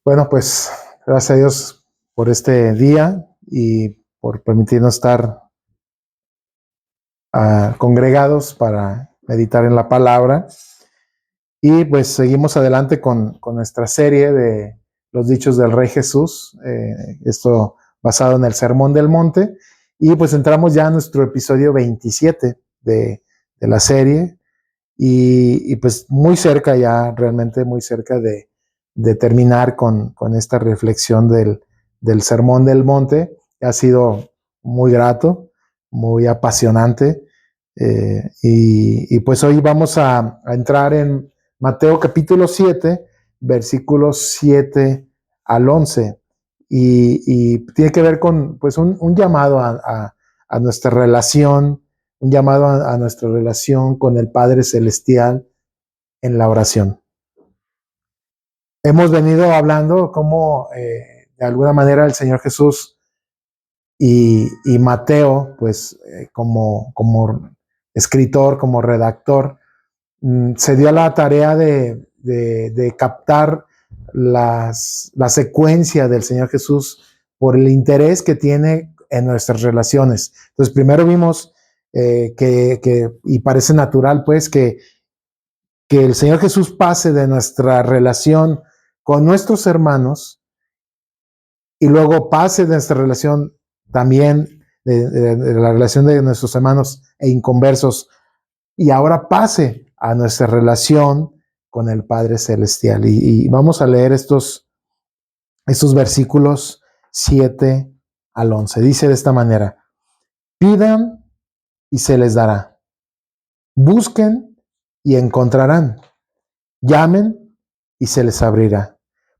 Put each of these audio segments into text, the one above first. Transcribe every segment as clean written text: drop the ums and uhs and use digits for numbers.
Bueno, pues gracias a Dios por este día y por permitirnos estar congregados para meditar en la palabra. Y pues seguimos adelante con nuestra serie de los dichos del Rey Jesús, esto basado en el Sermón del Monte. Y pues entramos ya a nuestro episodio 27 de la serie y pues muy cerca ya, realmente muy cerca de terminar con esta reflexión del Sermón del Monte. Ha sido muy grato, muy apasionante. Y pues hoy vamos a entrar en Mateo capítulo 7, versículos 7 al 11. Y tiene que ver con pues un llamado a nuestra relación, un llamado a nuestra relación con el Padre Celestial en la oración. Hemos venido hablando cómo de alguna manera el Señor Jesús y Mateo, pues como escritor, como redactor, se dio la tarea de captar la secuencia del Señor Jesús por el interés que tiene en nuestras relaciones. Entonces, primero vimos y parece natural, pues, que el Señor Jesús pase de nuestra relación con nuestros hermanos y luego pase de nuestra relación también, de la relación de nuestros hermanos e inconversos, y ahora pase a nuestra relación con el Padre Celestial. Y vamos a leer estos versículos 7 al 11. Dice de esta manera: pidan y se les dará, busquen y encontrarán, llamen y se les abrirá.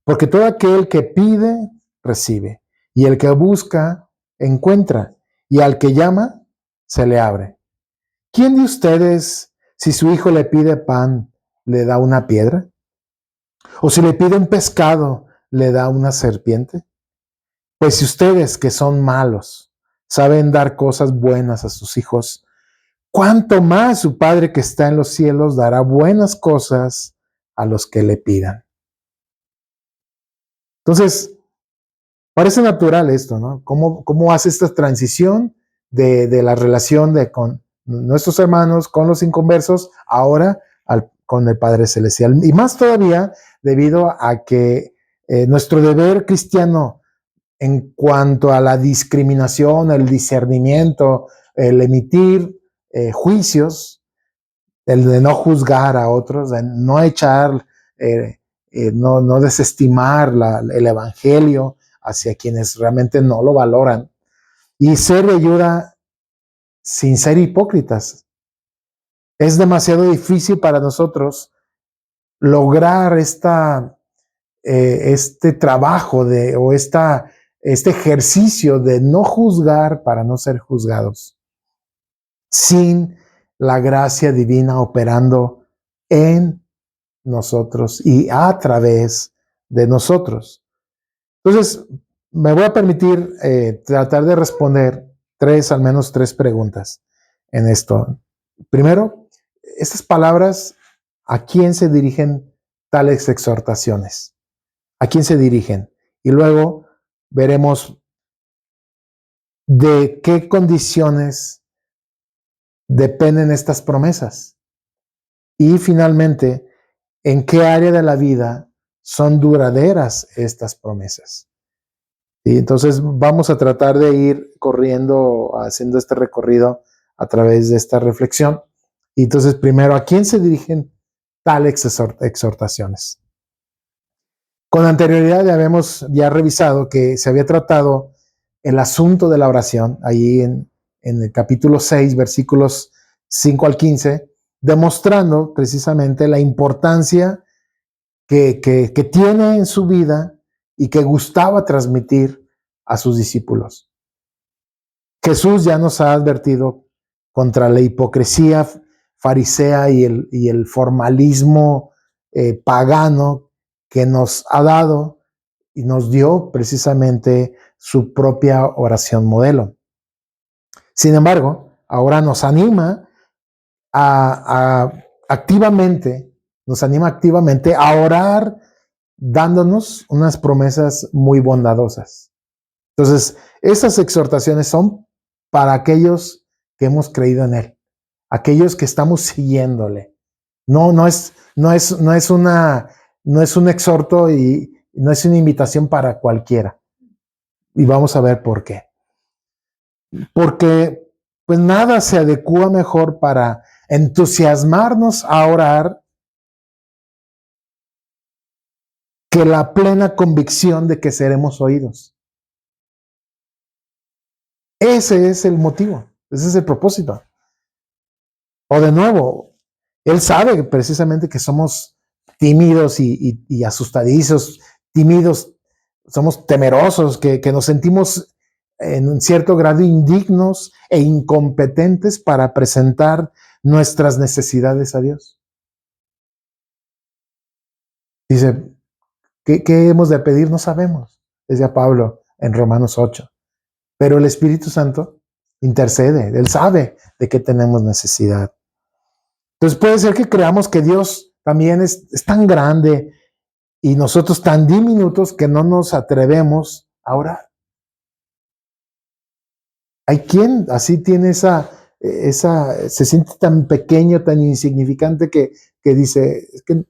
Porque todo aquel que pide, recibe, y el que busca, encuentra, y al que llama, se le abre. ¿Quién de ustedes, si su hijo le pide pan, le da una piedra? ¿O si le pide un pescado, le da una serpiente? Pues si ustedes, que son malos, saben dar cosas buenas a sus hijos, ¿cuánto más su Padre que está en los cielos dará buenas cosas a los que le pidan? Entonces, parece natural esto, ¿no? ¿Cómo hace esta transición de la relación con nuestros hermanos, con los inconversos, ahora con el Padre Celestial? Y más todavía debido a que nuestro deber cristiano en cuanto a la discriminación, el discernimiento, el emitir juicios, el de no juzgar a otros, de no echar, no desestimar el evangelio hacia quienes realmente no lo valoran, y ser de ayuda sin ser hipócritas. Es demasiado difícil para nosotros lograr este trabajo este ejercicio de no juzgar para no ser juzgados, sin la gracia divina operando en nosotros y a través de nosotros. Entonces, me voy a permitir tratar de responder al menos tres preguntas en esto. Primero, estas palabras, ¿a quién se dirigen tales exhortaciones? ¿A quién se dirigen? Y luego veremos de qué condiciones dependen estas promesas. Y finalmente, ¿en qué área de la vida son duraderas estas promesas? Y entonces vamos a tratar de ir corriendo, haciendo este recorrido a través de esta reflexión. Y entonces, primero, ¿a quién se dirigen tales exhortaciones? Con anterioridad ya habíamos revisado que se había tratado el asunto de la oración, ahí en el capítulo 6, versículos 5 al 15, demostrando precisamente la importancia que tiene en su vida y que gustaba transmitir a sus discípulos. Jesús ya nos ha advertido contra la hipocresía farisea y el formalismo pagano que nos ha dado y nos dio precisamente su propia oración modelo. Sin embargo, ahora nos anima activamente a orar dándonos unas promesas muy bondadosas. Entonces, esas exhortaciones son para aquellos que hemos creído en Él, aquellos que estamos siguiéndole. No es un exhorto y no es una invitación para cualquiera. Y vamos a ver por qué. Porque pues nada se adecua mejor para entusiasmarnos a orar que la plena convicción de que seremos oídos. Ese es el motivo, ese es el propósito. O de nuevo, Él sabe precisamente que somos tímidos y asustadizos, tímidos, somos temerosos, que nos sentimos en un cierto grado indignos e incompetentes para presentar nuestras necesidades a Dios. Dice, ¿qué hemos de pedir? No sabemos, decía Pablo en Romanos 8. Pero el Espíritu Santo intercede, Él sabe de qué tenemos necesidad. Entonces puede ser que creamos que Dios también es tan grande y nosotros tan diminutos que no nos atrevemos a orar. Hay quien así tiene se siente tan pequeño, tan insignificante que dice, es que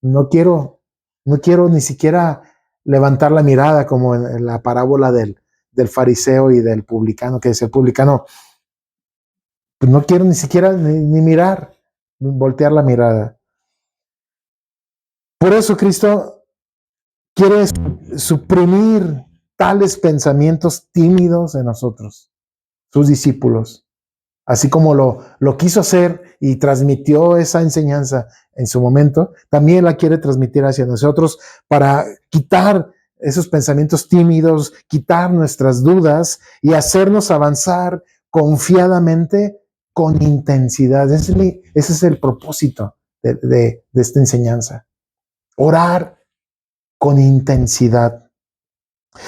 no quiero ni siquiera levantar la mirada, como en la parábola del fariseo y del publicano, que dice el publicano, pues no quiero ni siquiera ni mirar, voltear la mirada. Por eso Cristo quiere suprimir tales pensamientos tímidos en nosotros, sus discípulos, así como lo quiso hacer y transmitió esa enseñanza en su momento, también la quiere transmitir hacia nosotros para quitar esos pensamientos tímidos, quitar nuestras dudas y hacernos avanzar confiadamente con intensidad. Ese es el propósito de esta enseñanza. Orar con intensidad.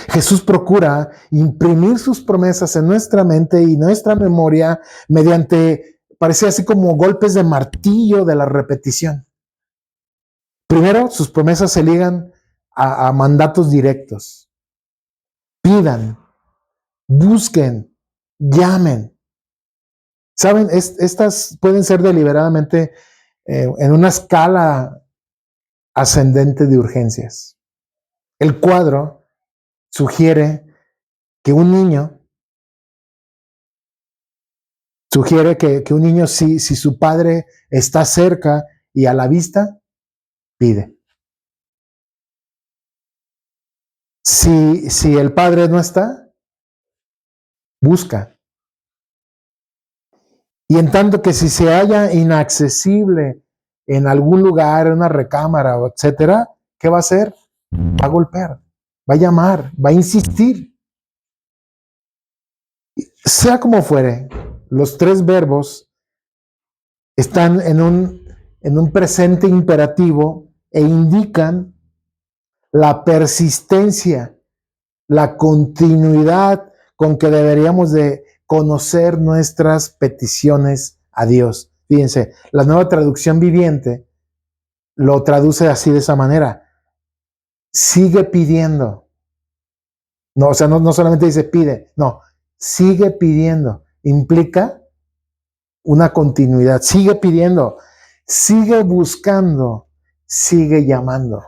Jesús procura imprimir sus promesas en nuestra mente y nuestra memoria mediante, parece así como golpes de martillo de la repetición. Primero, sus promesas se ligan a mandatos directos. Pidan, busquen, llamen. Saben, estas pueden ser deliberadamente en una escala ascendente de urgencias. El cuadro sugiere que un niño, si su padre está cerca y a la vista, pide. Si el padre no está, busca. Y en tanto que si se halla inaccesible en algún lugar, en una recámara, etcétera, ¿qué va a hacer? Va a golpear, va a llamar, va a insistir. Sea como fuere, los tres verbos están en un presente imperativo e indican la persistencia, la continuidad con que deberíamos de conocer nuestras peticiones a Dios. Fíjense, la Nueva Traducción Viviente lo traduce así, de esa manera. Sigue pidiendo. No, o sea, no solamente dice pide, no, sigue pidiendo. Implica una continuidad. Sigue pidiendo, sigue buscando, sigue llamando.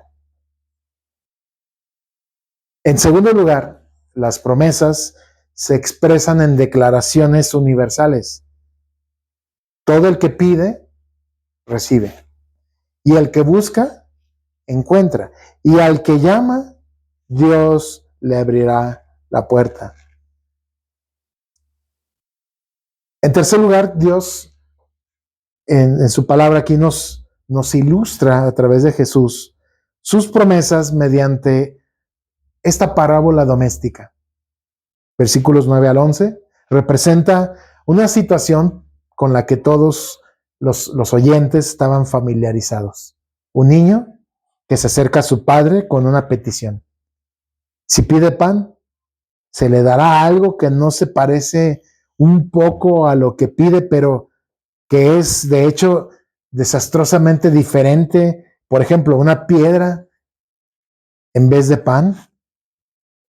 En segundo lugar, las promesas se expresan en declaraciones universales. Todo el que pide, recibe. Y el que busca, encuentra. Y al que llama, Dios le abrirá la puerta. En tercer lugar, Dios en su palabra aquí nos ilustra a través de Jesús sus promesas mediante esta parábola doméstica. Versículos 9 al 11 representa una situación con la que todos los oyentes estaban familiarizados. Un niño que se acerca a su padre con una petición. Si pide pan, se le dará algo que no se parece un poco a lo que pide, pero que es de hecho desastrosamente diferente. Por ejemplo, una piedra en vez de pan?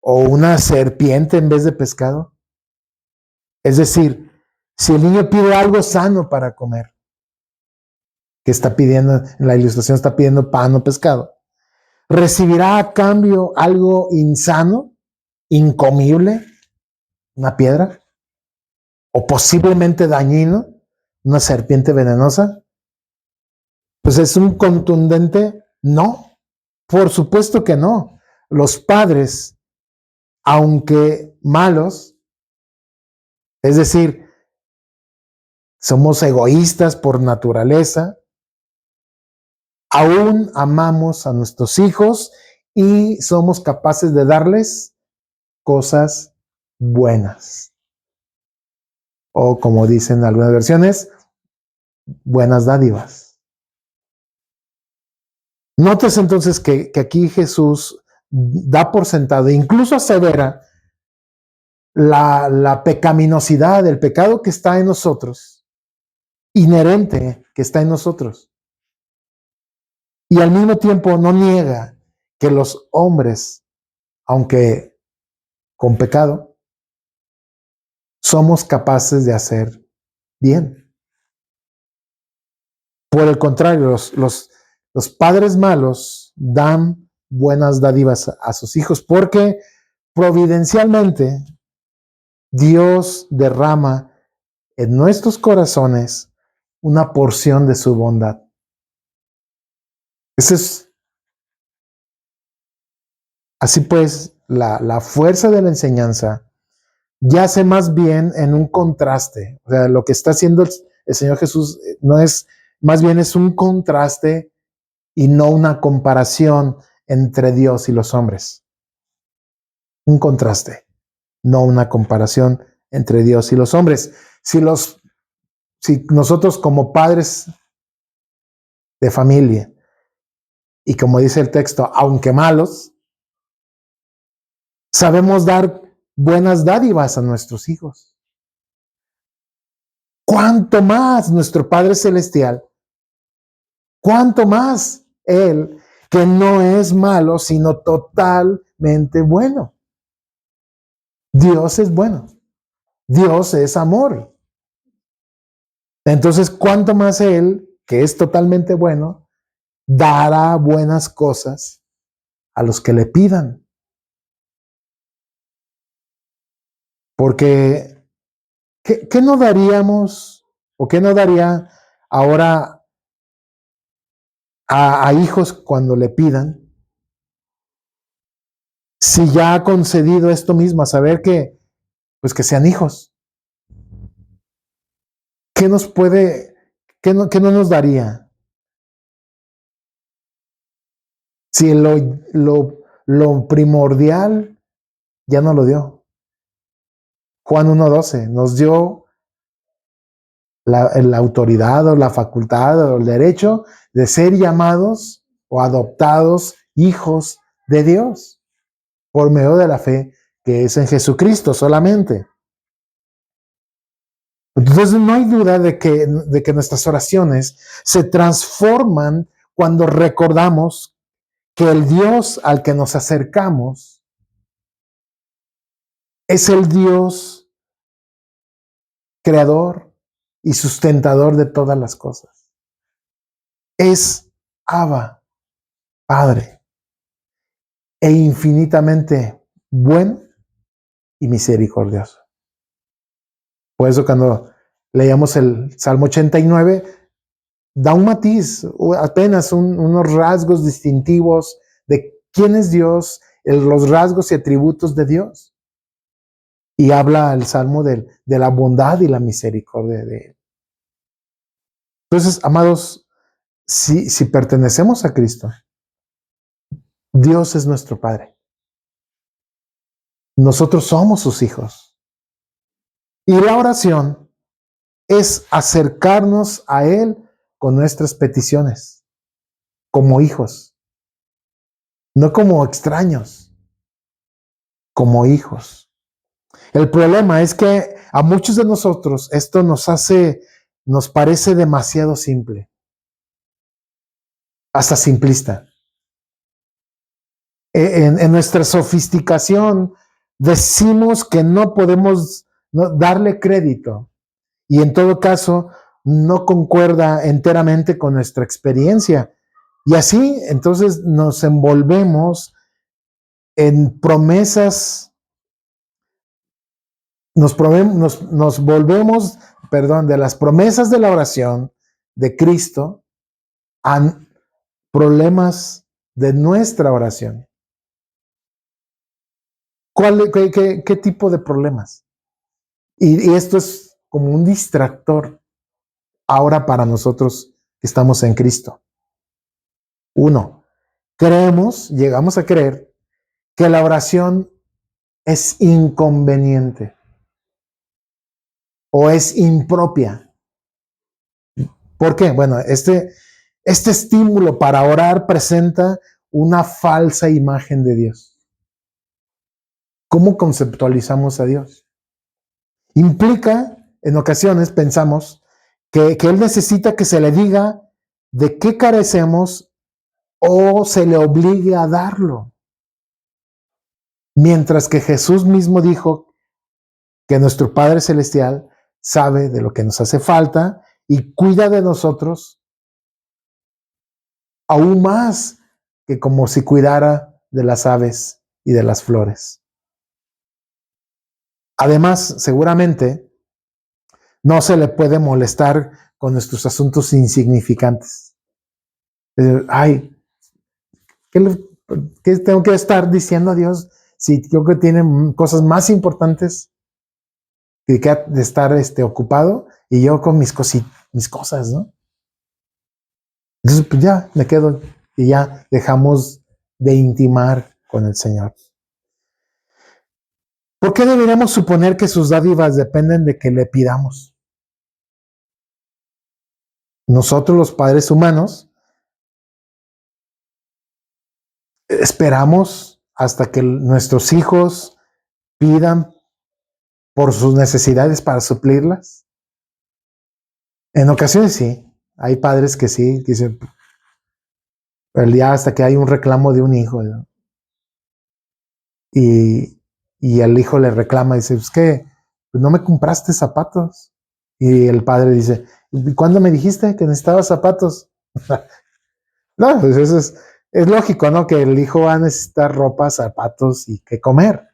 ¿O una serpiente en vez de pescado? Es decir, si el niño pide algo sano para comer, que está pidiendo, en la ilustración está pidiendo pan o pescado, ¿recibirá a cambio algo insano, incomible, una piedra? ¿O posiblemente dañino, una serpiente venenosa? Pues es un contundente no. Por supuesto que no. Los padres, aunque malos, es decir, somos egoístas por naturaleza, aún amamos a nuestros hijos y somos capaces de darles cosas buenas. O como dicen algunas versiones, buenas dádivas. Notes entonces que aquí Jesús da por sentado, incluso asevera la pecaminosidad, el pecado que está en nosotros, inherente que está en nosotros. Y al mismo tiempo no niega que los hombres, aunque con pecado, somos capaces de hacer bien. Por el contrario, los padres malos dan buenas dádivas a sus hijos porque providencialmente Dios derrama en nuestros corazones una porción de su bondad. Esa es, así pues, la fuerza de la enseñanza yace más bien en un contraste. O sea, lo que está haciendo el Señor Jesús no es, más bien es un contraste y no una comparación entre Dios y los hombres. Un contraste, no una comparación entre Dios y los hombres. Si nosotros como padres de familia, y como dice el texto, aunque malos, sabemos dar buenas dádivas a nuestros hijos. ¿Cuánto más nuestro Padre Celestial? ¿Cuánto más Él, que no es malo, sino totalmente bueno? Dios es bueno. Dios es amor. Entonces, ¿cuánto más Él, que es totalmente bueno, dará buenas cosas a los que le pidan? Porque, ¿qué no daríamos o qué no daría ahora a hijos cuando le pidan si ya ha concedido esto mismo, a saber que, pues que sean hijos? ¿Qué nos puede, qué no nos daría? Si lo primordial ya no lo dio. Juan 1:12 nos dio la autoridad o la facultad o el derecho de ser llamados o adoptados hijos de Dios por medio de la fe que es en Jesucristo solamente. Entonces no hay duda de que nuestras oraciones se transforman cuando recordamos que el Dios al que nos acercamos es el Dios creador y sustentador de todas las cosas. Es Abba, Padre, e infinitamente bueno y misericordioso. Por eso cuando leíamos el Salmo 89, da un matiz, apenas unos rasgos distintivos de quién es Dios, los rasgos y atributos de Dios. Y habla el Salmo de la bondad y la misericordia de Él. Entonces, amados, si pertenecemos a Cristo, Dios es nuestro Padre. Nosotros somos sus hijos. Y la oración es acercarnos a Él con nuestras peticiones, como hijos, no como extraños, como hijos. El problema es que a muchos de nosotros esto nos parece demasiado simple, hasta simplista. en nuestra sofisticación decimos que no podemos darle crédito y en todo caso no concuerda enteramente con nuestra experiencia. Y así entonces nos envolvemos en promesas, nos volvemos, perdón, de las promesas de la oración de Cristo a problemas de nuestra oración. ¿Qué tipo de problemas? Y esto es como un distractor ahora para nosotros que estamos en Cristo. Uno, llegamos a creer que la oración es inconveniente o es impropia. ¿Por qué? Bueno, este estímulo para orar presenta una falsa imagen de Dios. ¿Cómo conceptualizamos a Dios? Implica, en ocasiones pensamos, que Él necesita que se le diga de qué carecemos o se le obligue a darlo. Mientras que Jesús mismo dijo que nuestro Padre Celestial sabe de lo que nos hace falta y cuida de nosotros aún más que como si cuidara de las aves y de las flores. Además, seguramente no se le puede molestar con nuestros asuntos insignificantes. Ay, ¿qué tengo que estar diciendo a Dios si creo que tiene cosas más importantes que de estar ocupado y yo con mis cosas, ¿no? Entonces, pues ya me quedo y ya dejamos de intimar con el Señor. ¿Por qué deberíamos suponer que sus dádivas dependen de que le pidamos? Nosotros, los padres humanos, esperamos hasta que nuestros hijos pidan por sus necesidades para suplirlas. En ocasiones sí, hay padres que sí, que dicen, el día hasta que hay un reclamo de un hijo, ¿no? Y el hijo le reclama, dice, es que no me compraste zapatos. Y el padre dice, ¿cuándo me dijiste que necesitabas zapatos? No, pues eso es lógico, ¿no? Que el hijo va a necesitar ropa, zapatos y que comer.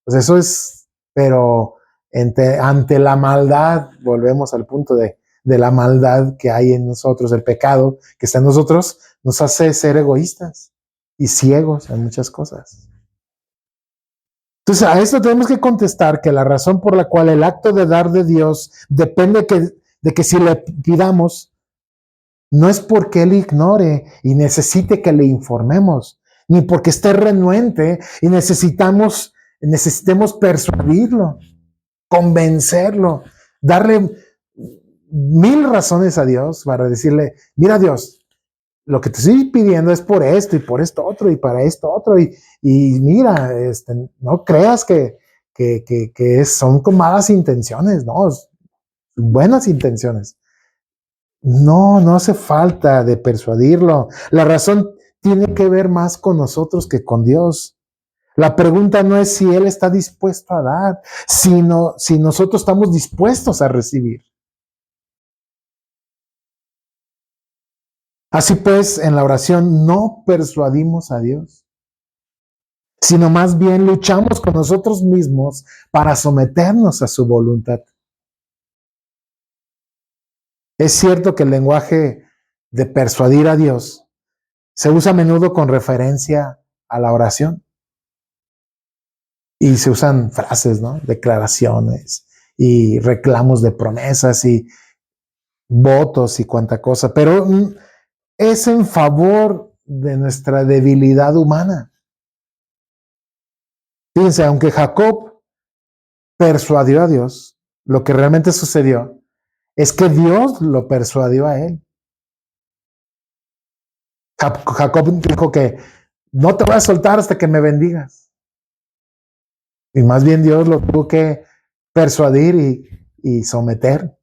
Pues eso es, pero ante la maldad, volvemos al punto de la maldad que hay en nosotros, el pecado que está en nosotros, nos hace ser egoístas y ciegos en muchas cosas. Entonces, a esto tenemos que contestar que la razón por la cual el acto de dar de Dios depende de que si le pidamos, no es porque Él ignore y necesite que le informemos, ni porque esté renuente y necesitemos persuadirlo, convencerlo, darle 1000 razones a Dios para decirle, mira Dios, lo que te estoy pidiendo es por esto y por esto otro y para esto otro y mira, no creas que son con malas intenciones, no, buenas intenciones. No hace falta de persuadirlo. La razón tiene que ver más con nosotros que con Dios. La pregunta no es si Él está dispuesto a dar, sino si nosotros estamos dispuestos a recibir. Así pues, en la oración no persuadimos a Dios, sino más bien luchamos con nosotros mismos para someternos a su voluntad. Es cierto que el lenguaje de persuadir a Dios se usa a menudo con referencia a la oración. Y se usan frases, ¿no? Declaraciones y reclamos de promesas y votos y cuanta cosa, pero es en favor de nuestra debilidad humana. Fíjense, aunque Jacob persuadió a Dios, lo que realmente sucedió es que Dios lo persuadió a él. Jacob dijo que no te voy a soltar hasta que me bendigas. Y más bien Dios lo tuvo que persuadir y someter,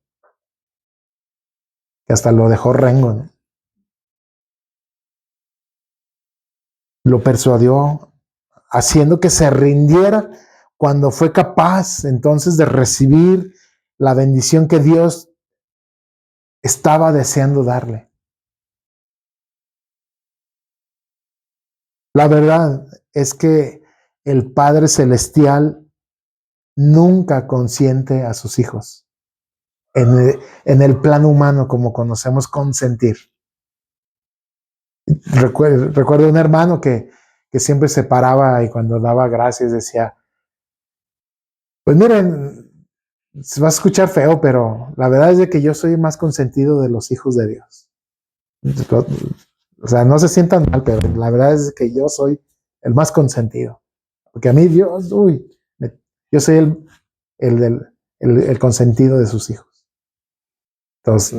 que hasta lo dejó rengo, ¿no? Lo persuadió haciendo que se rindiera cuando fue capaz entonces de recibir la bendición que Dios estaba deseando darle. La verdad es que el Padre Celestial nunca consiente a sus hijos en el plano humano como conocemos consentir. Recuerdo un hermano que siempre se paraba y cuando daba gracias decía, pues miren, se va a escuchar feo, pero la verdad es de que yo soy más consentido de los hijos de Dios. O sea, no se sientan mal, pero la verdad es que yo soy el más consentido. Porque a mí Dios, yo soy el consentido de sus hijos. Entonces,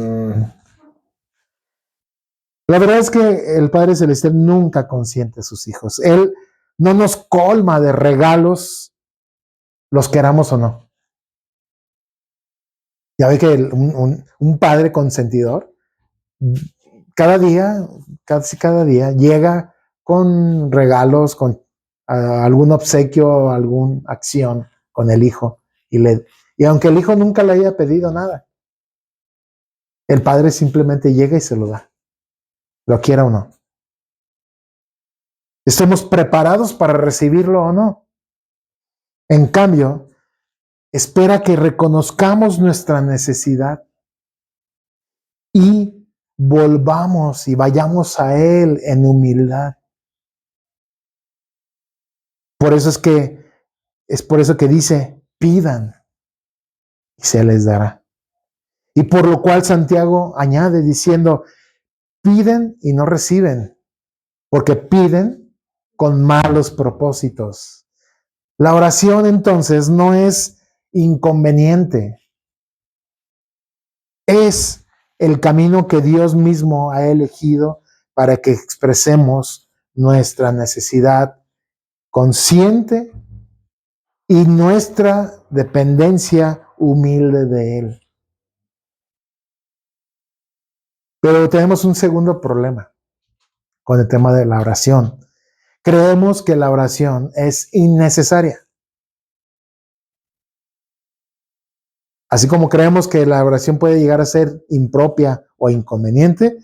la verdad es que el Padre Celestial nunca consiente a sus hijos. Él no nos colma de regalos, los queramos o no. Ya ve que un padre consentidor, casi cada día, llega con regalos, con algún obsequio, alguna acción con el hijo. Y aunque el hijo nunca le haya pedido nada, el padre simplemente llega y se lo da, lo quiera o no. ¿Estamos preparados para recibirlo o no? En cambio, espera que reconozcamos nuestra necesidad y volvamos y vayamos a Él en humildad. Es por eso que dice, pidan y se les dará. Y por lo cual Santiago añade diciendo, piden y no reciben, porque piden con malos propósitos. La oración entonces no es inconveniente, es el camino que Dios mismo ha elegido para que expresemos nuestra necesidad consciente y nuestra dependencia humilde de Él. Pero tenemos un segundo problema con el tema de la oración. Creemos que la oración es innecesaria. Así como creemos que la oración puede llegar a ser impropia o inconveniente,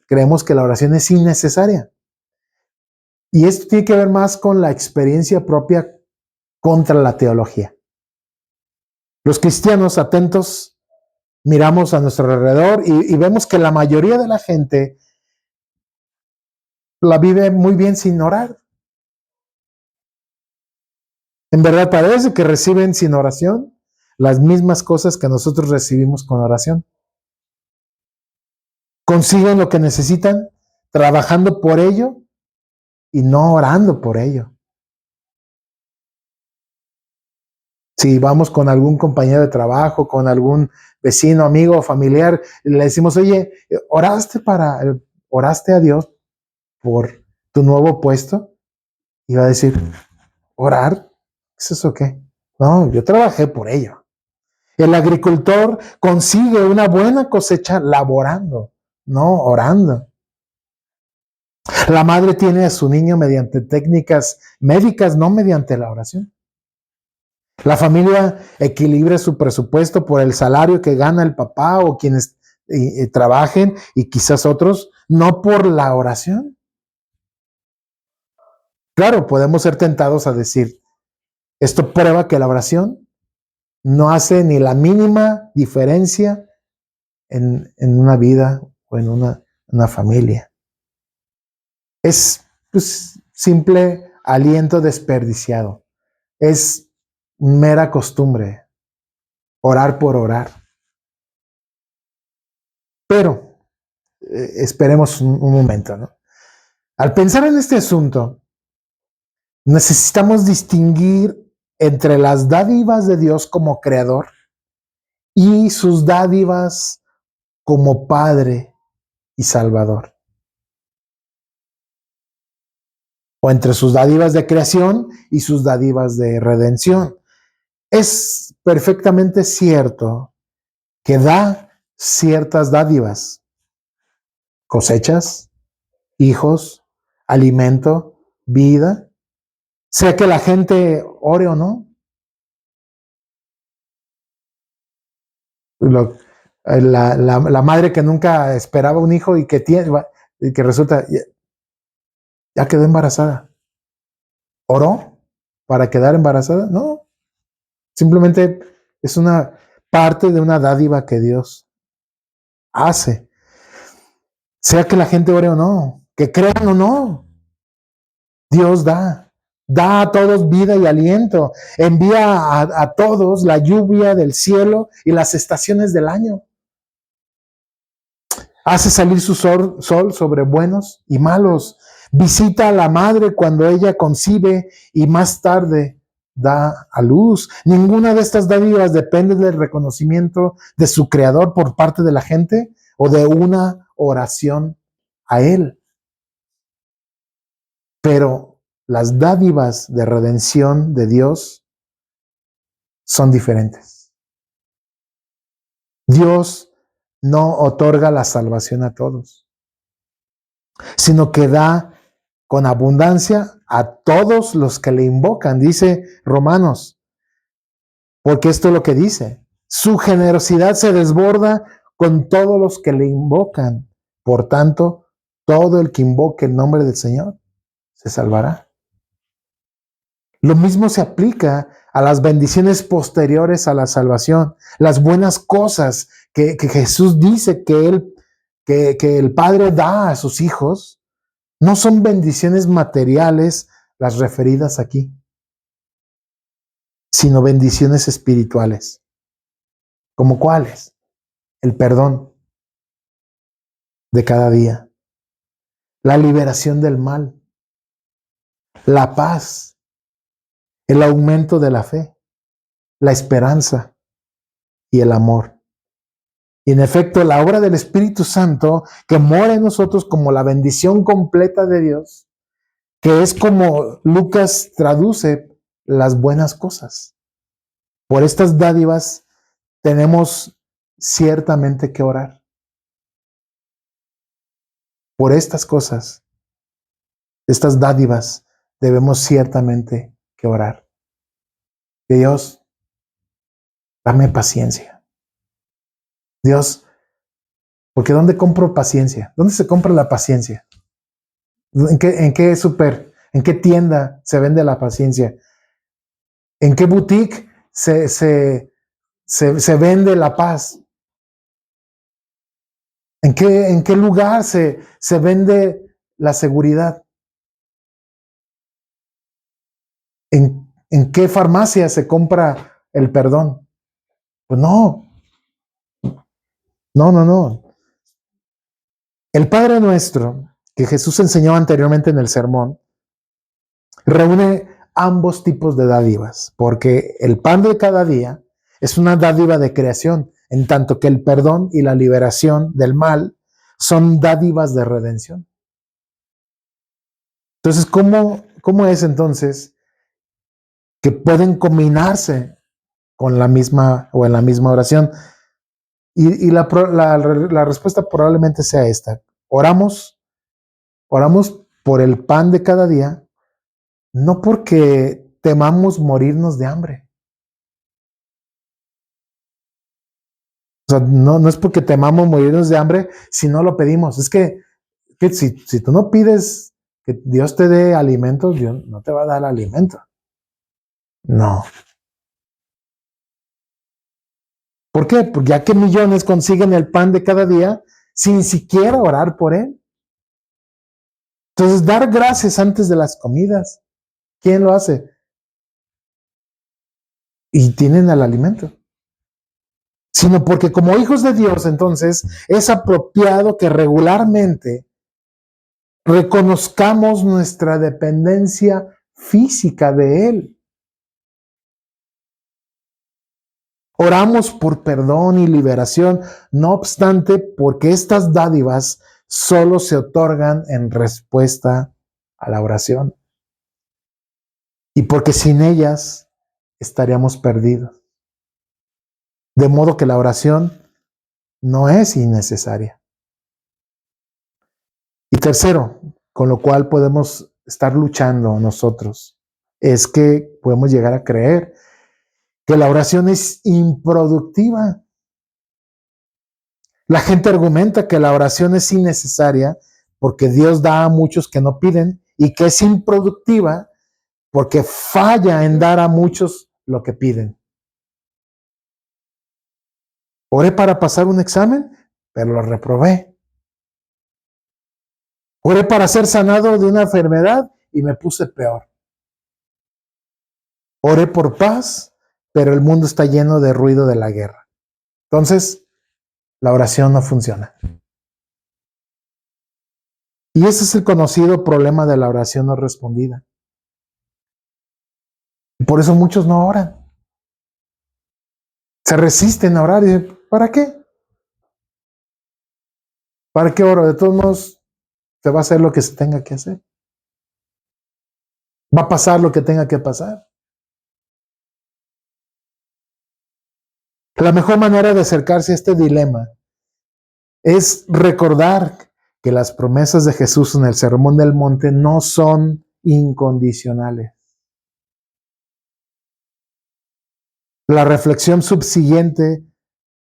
creemos que la oración es innecesaria. Y esto tiene que ver más con la experiencia propia contra la teología. Los cristianos atentos miramos a nuestro alrededor y vemos que la mayoría de la gente la vive muy bien sin orar. En verdad parece que reciben sin oración las mismas cosas que nosotros recibimos con oración. Consiguen lo que necesitan trabajando por ello y no orando por ello. Si vamos con algún compañero de trabajo, con algún vecino, amigo o familiar, le decimos, oye, ¿oraste a Dios por tu nuevo puesto? Y va a decir, ¿orar? ¿Es eso qué? No, yo trabajé por ello. El agricultor consigue una buena cosecha laborando, no orando. La madre tiene a su niño mediante técnicas médicas, no mediante la oración. La familia equilibra su presupuesto por el salario que gana el papá o quienes trabajen y quizás otros, no por la oración. Claro, podemos ser tentados a decir, esto prueba que la oración no hace ni la mínima diferencia en una vida o en una familia. Es pues, simple aliento desperdiciado. Es mera costumbre, orar por orar. Pero esperemos un momento, ¿no? Al pensar en este asunto, necesitamos distinguir entre las dádivas de Dios como creador y sus dádivas como Padre y Salvador. O entre sus dádivas de creación y sus dádivas de redención. Es perfectamente cierto que da ciertas dádivas, cosechas, hijos, alimento, vida, sea que la gente ore o no. La madre que nunca esperaba un hijo y que resulta, ya quedó embarazada. ¿Oró para quedar embarazada? No, simplemente es una parte de una dádiva que Dios hace. Sea que la gente ore o no, que crean o no, Dios da a todos vida y aliento, envía a todos la lluvia del cielo y las estaciones del año. Hace salir su sol sobre buenos y malos. Visita a la madre cuando ella concibe y más tarde da a luz. Ninguna de estas dádivas depende del reconocimiento de su creador por parte de la gente o de una oración a él. Pero las dádivas de redención de Dios son diferentes. Dios no otorga la salvación a todos, sino que da con abundancia a todos los que le invocan, dice Romanos, porque esto es lo que dice. Su generosidad se desborda con todos los que le invocan. Por tanto, todo el que invoque el nombre del Señor se salvará. Lo mismo se aplica a las bendiciones posteriores a la salvación, las buenas cosas que Jesús dice que el Padre da a sus hijos. No son bendiciones materiales las referidas aquí, sino bendiciones espirituales. ¿Como cuáles? El perdón de cada día, la liberación del mal, la paz, el aumento de la fe, la esperanza y el amor. Y en efecto, la obra del Espíritu Santo que mora en nosotros como la bendición completa de Dios, que es como Lucas traduce las buenas cosas. Por estas dádivas tenemos ciertamente que orar. Por estas cosas, estas dádivas, debemos ciertamente que orar. Que Dios, dame paciencia. Dios, porque ¿dónde compro paciencia? ¿Dónde se compra la paciencia? ¿En qué tienda se vende la paciencia? ¿En qué boutique se vende la paz? ¿En qué lugar se vende la seguridad? ¿En qué farmacia se compra el perdón? Pues no. El Padre Nuestro, que Jesús enseñó anteriormente en el sermón, reúne ambos tipos de dádivas, porque el pan de cada día es una dádiva de creación, en tanto que el perdón y la liberación del mal son dádivas de redención. Entonces, ¿cómo es entonces que pueden combinarse con la misma o en la misma oración? Y la respuesta probablemente sea esta. Oramos por el pan de cada día, no porque temamos morirnos de hambre. O sea, no es porque temamos morirnos de hambre si no lo pedimos. Es que si tú no pides que Dios te dé alimentos, Dios no te va a dar alimento. No. ¿Por qué? Porque ya que millones consiguen el pan de cada día sin siquiera orar por él. Entonces, dar gracias antes de las comidas. ¿Quién lo hace? Y tienen el alimento. Sino porque como hijos de Dios, entonces, es apropiado que regularmente reconozcamos nuestra dependencia física de Él. Oramos por perdón y liberación, no obstante, porque estas dádivas solo se otorgan en respuesta a la oración. Y porque sin ellas estaríamos perdidos. De modo que la oración no es innecesaria. Y tercero, con lo cual podemos estar luchando nosotros, es que podemos llegar a creer que la oración es improductiva. La gente argumenta que la oración es innecesaria porque Dios da a muchos que no piden y que es improductiva porque falla en dar a muchos lo que piden. Oré para pasar un examen, pero lo reprobé. Oré para ser sanado de una enfermedad y me puse peor. Oré por paz, pero el mundo está lleno de ruido de la guerra. Entonces, la oración no funciona. Y ese es el conocido problema de la oración no respondida. Y por eso muchos no oran. Se resisten a orar y dicen, ¿para qué? ¿Para qué oro? De todos modos, se va a hacer lo que se tenga que hacer. Va a pasar lo que tenga que pasar. La mejor manera de acercarse a este dilema es recordar que las promesas de Jesús en el Sermón del Monte no son incondicionales. La reflexión subsiguiente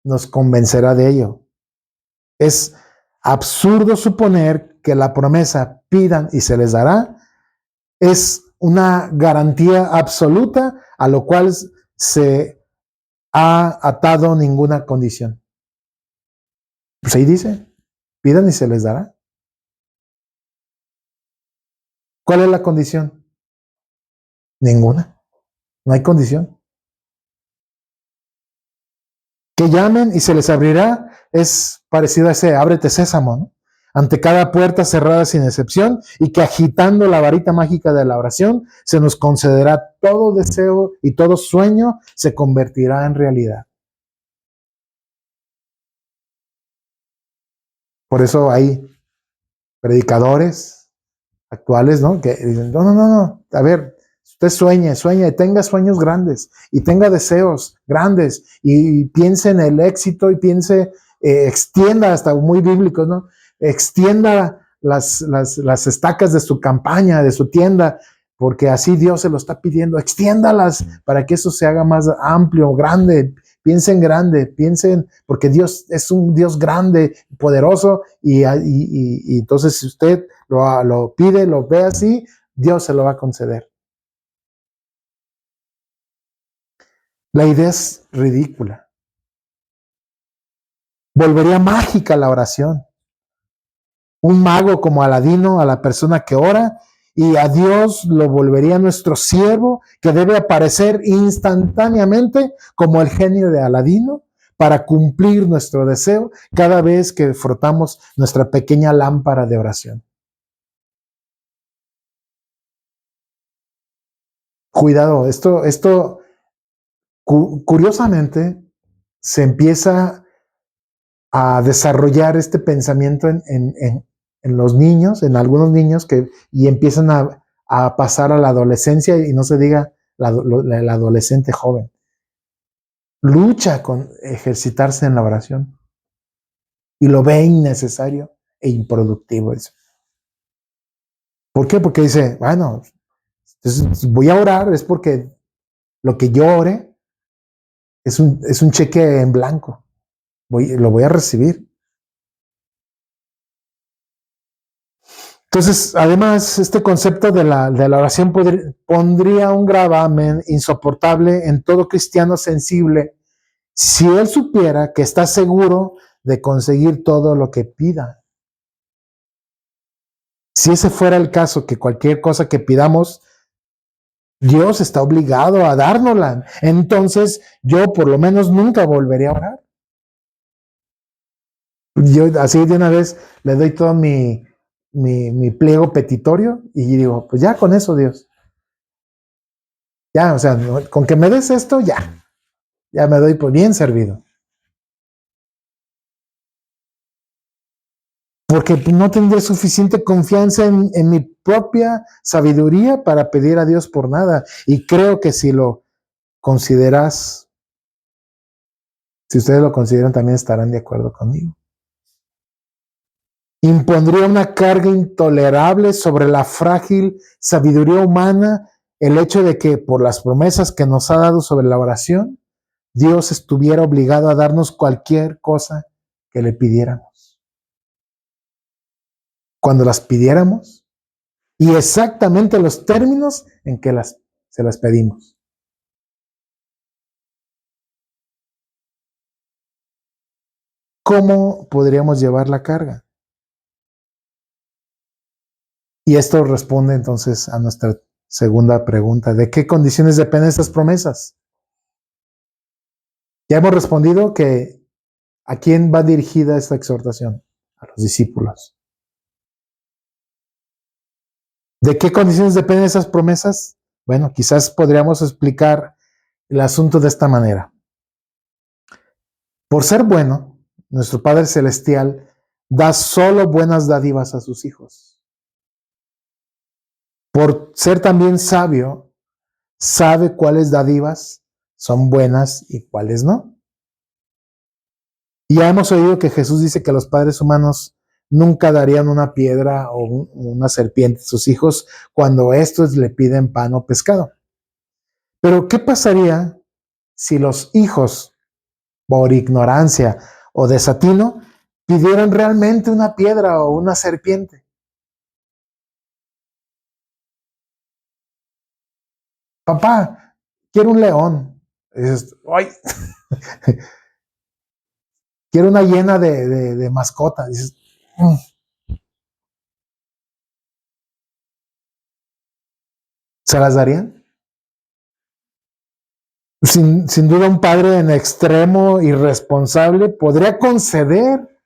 nos convencerá de ello. Es absurdo suponer que la promesa pidan y se les dará es una garantía absoluta a lo cual se ha atado ninguna condición. Pues ahí dice, pidan y se les dará. ¿Cuál es la condición? Ninguna. No hay condición. Que llamen y se les abrirá es parecido a ese ábrete sésamo, ¿no? Ante cada puerta cerrada sin excepción, y que agitando la varita mágica de la oración se nos concederá todo deseo y todo sueño se convertirá en realidad. Por eso hay predicadores actuales, ¿no? Que dicen, no, a ver, usted sueña y tenga sueños grandes y tenga deseos grandes y piense en el éxito y piense, extienda, hasta muy bíblicos, ¿no? Extienda las estacas de su campaña, de su tienda, porque así Dios se lo está pidiendo. Extiéndalas para que eso se haga más amplio, grande. Piensen grande, piensen, porque Dios es un Dios grande, poderoso, y entonces si usted lo pide, lo ve así, Dios se lo va a conceder. La idea es ridícula. Volvería mágica la oración. Un mago como Aladino a la persona que ora, y a Dios lo volvería nuestro siervo, que debe aparecer instantáneamente como el genio de Aladino para cumplir nuestro deseo cada vez que frotamos nuestra pequeña lámpara de oración. Cuidado, esto curiosamente se empieza a desarrollar este pensamiento en los niños, en algunos niños y empiezan a pasar a la adolescencia, y no se diga la adolescente joven. Lucha con ejercitarse en la oración y lo ve innecesario e improductivo eso. ¿Por qué? Porque dice, bueno, entonces voy a orar es porque lo que yo ore es un cheque en blanco. Lo voy a recibir. Entonces, además, este concepto de la oración pondría un gravamen insoportable en todo cristiano sensible si él supiera que está seguro de conseguir todo lo que pida. Si ese fuera el caso, que cualquier cosa que pidamos, Dios está obligado a dárnosla, entonces yo por lo menos nunca volveré a orar. Yo así de una vez le doy todo mi pliego petitorio y digo, pues ya con eso, Dios. Ya, o sea, con que me des esto, ya me doy por bien servido. Porque no tendré suficiente confianza en mi propia sabiduría para pedir a Dios por nada. Y creo que si lo consideras, si ustedes lo consideran, también estarán de acuerdo conmigo. Impondría una carga intolerable sobre la frágil sabiduría humana el hecho de que por las promesas que nos ha dado sobre la oración, Dios estuviera obligado a darnos cualquier cosa que le pidiéramos. Cuando las pidiéramos y exactamente los términos en que se las pedimos. ¿Cómo podríamos llevar la carga? Y esto responde entonces a nuestra segunda pregunta. ¿De qué condiciones dependen estas promesas? Ya hemos respondido que ¿a quién va dirigida esta exhortación? A los discípulos. ¿De qué condiciones dependen esas promesas? Bueno, quizás podríamos explicar el asunto de esta manera. Por ser bueno, nuestro Padre Celestial da solo buenas dádivas a sus hijos. Por ser también sabio, sabe cuáles dádivas son buenas y cuáles no. Y ya hemos oído que Jesús dice que los padres humanos nunca darían una piedra o una serpiente a sus hijos cuando estos le piden pan o pescado. Pero ¿qué pasaría si los hijos, por ignorancia o desatino, pidieran realmente una piedra o una serpiente? Papá, quiero un león. Y dices, ¡ay! Quiero una hiena de mascota. Dices, ¿se las darían? Sin duda un padre en extremo irresponsable podría conceder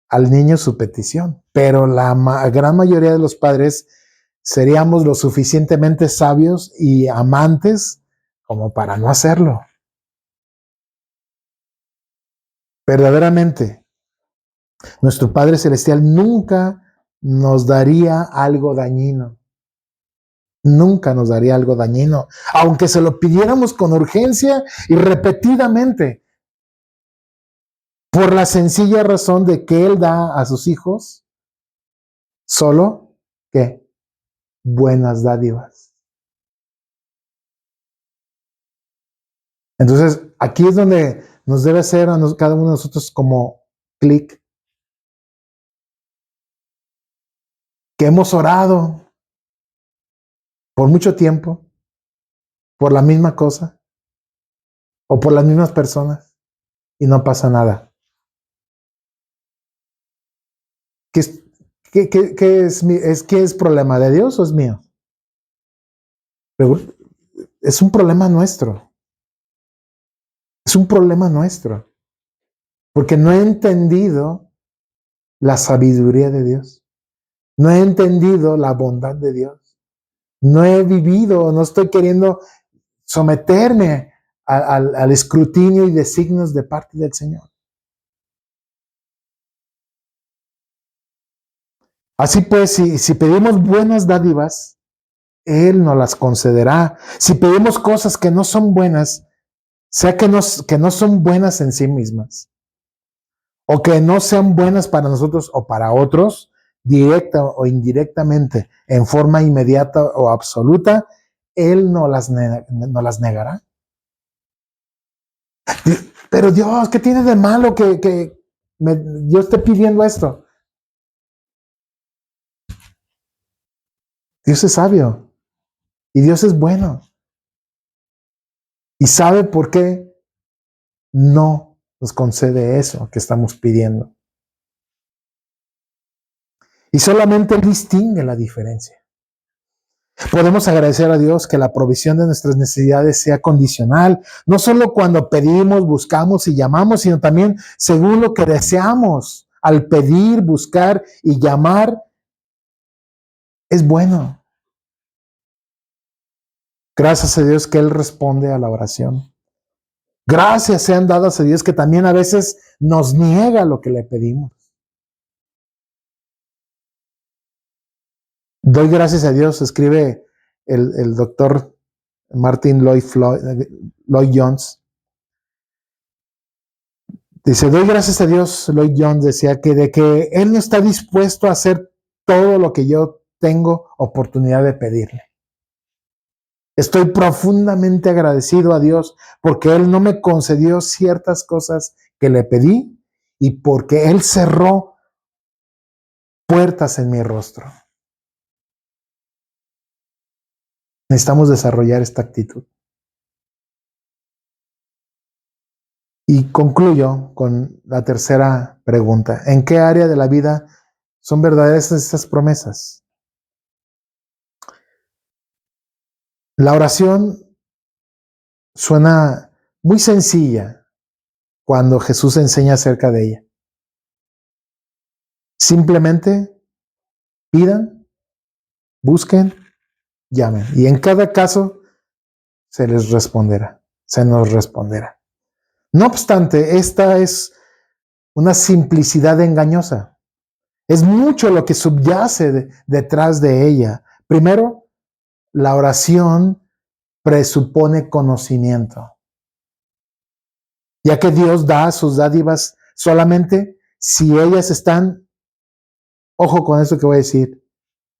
al niño su petición, pero la gran mayoría de los padres seríamos lo suficientemente sabios y amantes como para no hacerlo. Verdaderamente, nuestro Padre Celestial nunca nos daría algo dañino. Nunca nos daría algo dañino, aunque se lo pidiéramos con urgencia y repetidamente, por la sencilla razón de que Él da a sus hijos solo, ¿qué? Buenas dádivas. Entonces, aquí es donde nos debe hacer a cada uno de nosotros como clic, que hemos orado por mucho tiempo, por la misma cosa, o por las mismas personas, y no pasa nada. ¿Qué es problema de Dios o es mío? Pero es un problema nuestro. Es un problema nuestro. Porque no he entendido la sabiduría de Dios. No he entendido la bondad de Dios. No he vivido, no estoy queriendo someterme al escrutinio y designios de parte del Señor. Así pues, si pedimos buenas dádivas, Él nos las concederá. Si pedimos cosas que no son buenas, sea que no son buenas en sí mismas, o que no sean buenas para nosotros o para otros, directa o indirectamente, en forma inmediata o absoluta, Él no las negará. Pero Dios, ¿qué tiene de malo que yo esté pidiendo esto? Dios es sabio y Dios es bueno y sabe por qué no nos concede eso que estamos pidiendo. Y solamente Él distingue la diferencia. Podemos agradecer a Dios que la provisión de nuestras necesidades sea condicional, no solo cuando pedimos, buscamos y llamamos, sino también según lo que deseamos. Al pedir, buscar y llamar, es bueno. Gracias a Dios que Él responde a la oración. Gracias sean dadas a Dios que también a veces nos niega lo que le pedimos. Doy gracias a Dios, escribe el doctor Martin Lloyd Jones. Dice, doy gracias a Dios, Lloyd Jones decía, de que Él no está dispuesto a hacer todo lo que yo tengo oportunidad de pedirle. Estoy profundamente agradecido a Dios porque Él no me concedió ciertas cosas que le pedí y porque Él cerró puertas en mi rostro. Necesitamos desarrollar esta actitud. Y concluyo con la tercera pregunta. ¿En qué área de la vida son verdaderas estas promesas? La oración suena muy sencilla cuando Jesús enseña acerca de ella. Simplemente pidan, busquen, llamen. Y en cada caso se les responderá, se nos responderá. No obstante, esta es una simplicidad engañosa. Es mucho lo que subyace detrás de ella. Primero, la oración presupone conocimiento, ya que Dios da sus dádivas solamente si ellas están, ojo con esto que voy a decir,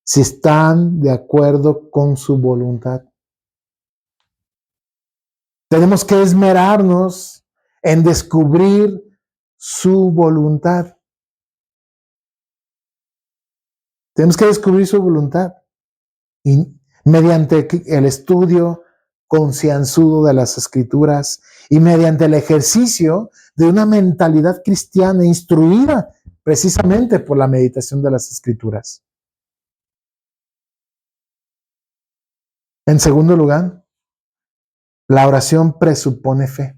si están de acuerdo con su voluntad. Tenemos que esmerarnos en descubrir su voluntad. Tenemos que descubrir su voluntad. Y mediante el estudio concienzudo de las Escrituras y mediante el ejercicio de una mentalidad cristiana instruida precisamente por la meditación de las Escrituras. En segundo lugar, la oración presupone fe.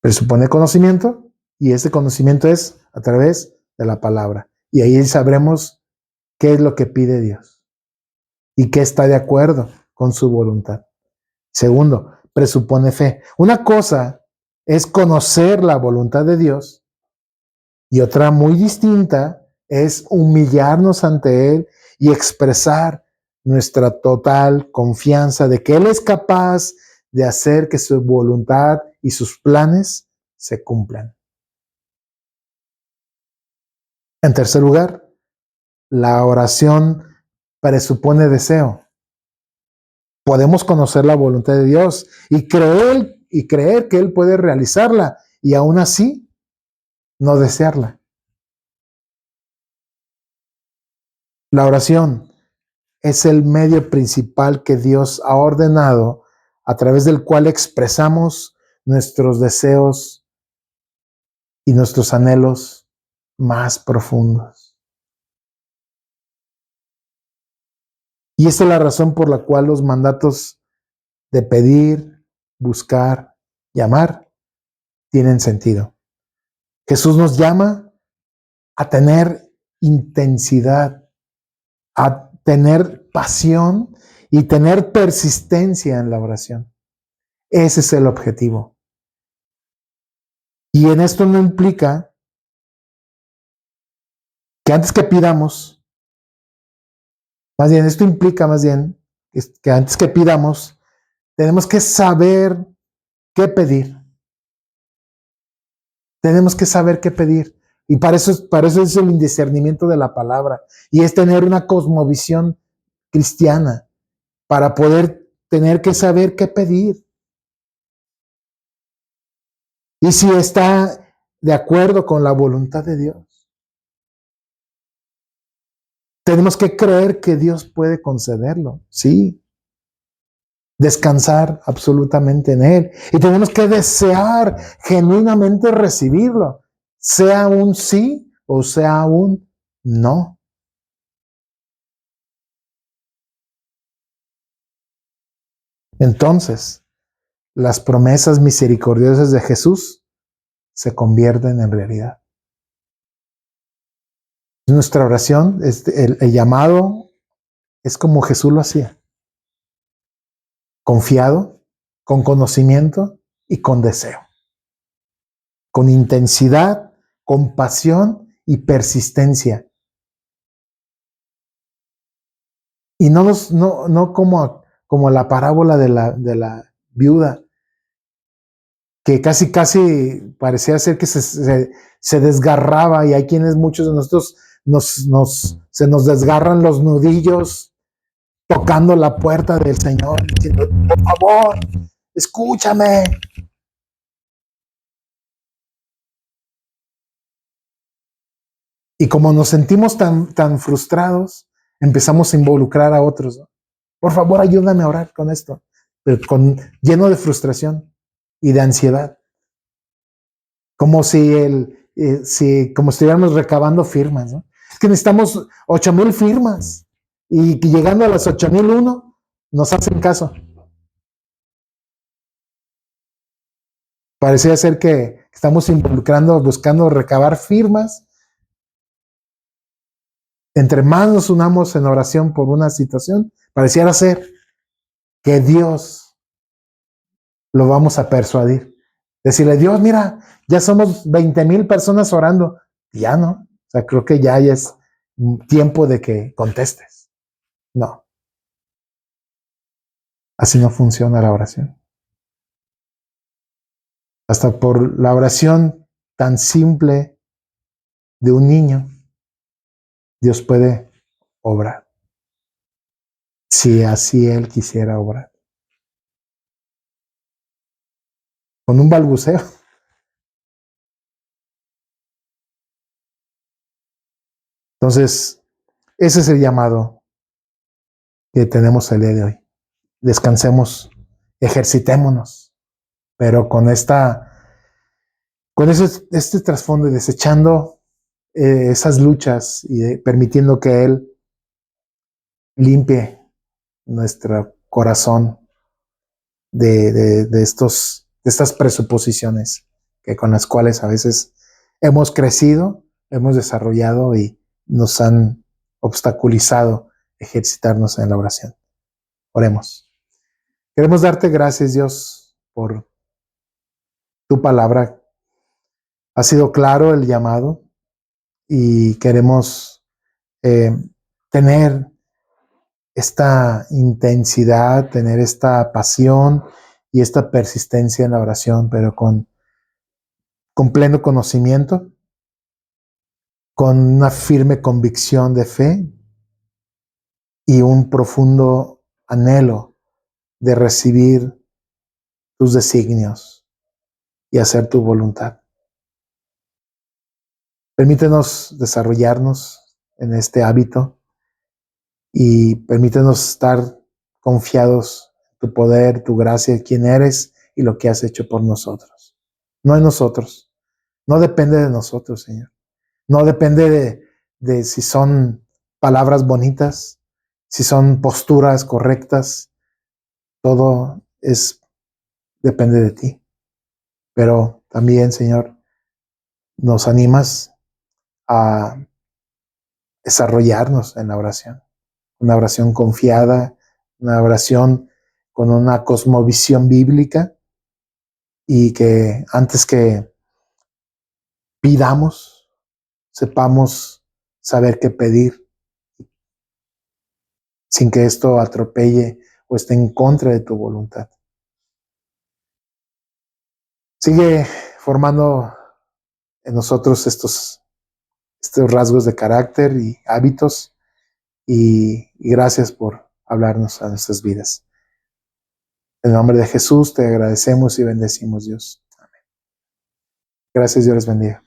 Presupone conocimiento y ese conocimiento es a través de la palabra. Y ahí sabremos qué es lo que pide Dios y qué está de acuerdo con su voluntad. Segundo, presupone fe. Una cosa es conocer la voluntad de Dios y otra muy distinta es humillarnos ante Él y expresar nuestra total confianza de que Él es capaz de hacer que su voluntad y sus planes se cumplan. En tercer lugar, la oración presupone deseo. Podemos conocer la voluntad de Dios y creer que Él puede realizarla y aún así no desearla. La oración es el medio principal que Dios ha ordenado a través del cual expresamos nuestros deseos y nuestros anhelos más profundos. Y esta es la razón por la cual los mandatos de pedir, buscar, llamar tienen sentido. Jesús nos llama a tener intensidad, a tener pasión y tener persistencia en la oración. Ese es el objetivo. Y en esto no implica que antes que pidamos, más bien, esto implica más bien que antes que pidamos, tenemos que saber qué pedir. Tenemos que saber qué pedir. Y para eso es el discernimiento de la palabra. Y es tener una cosmovisión cristiana para poder tener que saber qué pedir. Y si está de acuerdo con la voluntad de Dios. Tenemos que creer que Dios puede concederlo, sí. Descansar absolutamente en Él. Y tenemos que desear genuinamente recibirlo, sea un sí o sea un no. Entonces, las promesas misericordiosas de Jesús se convierten en realidad. Nuestra oración, el llamado, es como Jesús lo hacía. Confiado, con conocimiento y con deseo. Con intensidad, con pasión y persistencia. Y no como la parábola de la viuda, que casi parecía ser que se desgarraba, y hay quienes, muchos de nosotros, se nos desgarran los nudillos tocando la puerta del Señor, diciendo, por favor, escúchame. Y como nos sentimos tan frustrados, empezamos a involucrar a otros, ¿no? Por favor, ayúdame a orar con esto, pero lleno de frustración y de ansiedad. Como como si estuviéramos recabando firmas, ¿no? Es que necesitamos 8,000 firmas y llegando a las 8,001 nos hacen caso. Parecía ser que estamos involucrando, buscando recabar firmas. Entre más nos unamos en oración por una situación, pareciera ser que Dios lo vamos a persuadir. Decirle, Dios, mira, ya somos 20,000 personas orando. Ya no. O sea, creo que ya es tiempo de que contestes. No, así no funciona la oración. Hasta por la oración tan simple de un niño, Dios puede obrar. Si así Él quisiera obrar. Con un balbuceo. Entonces, ese es el llamado que tenemos el día de hoy. Descansemos, ejercitémonos, pero con este trasfondo y desechando esas luchas y permitiendo que Él limpie nuestro corazón de estas presuposiciones con las cuales a veces hemos crecido, hemos desarrollado y nos han obstaculizado ejercitarnos en la oración. Oremos. Queremos darte gracias, Dios, por tu palabra. Ha sido claro el llamado y queremos tener esta intensidad, tener esta pasión y esta persistencia en la oración, pero con pleno conocimiento, con una firme convicción de fe y un profundo anhelo de recibir tus designios y hacer tu voluntad. Permítenos desarrollarnos en este hábito y permítenos estar confiados en tu poder, tu gracia, quién eres y lo que has hecho por nosotros. No en nosotros, no depende de nosotros, Señor. No depende de si son palabras bonitas, si son posturas correctas. Todo depende de ti. Pero también, Señor, nos animas a desarrollarnos en la oración. Una oración confiada, una oración con una cosmovisión bíblica y que antes que pidamos, sepamos saber qué pedir sin que esto atropelle o esté en contra de tu voluntad. Sigue formando en nosotros estos rasgos de carácter y hábitos y gracias por hablarnos a nuestras vidas. En el nombre de Jesús te agradecemos y bendecimos, Dios. Amén. Gracias, Dios les bendiga.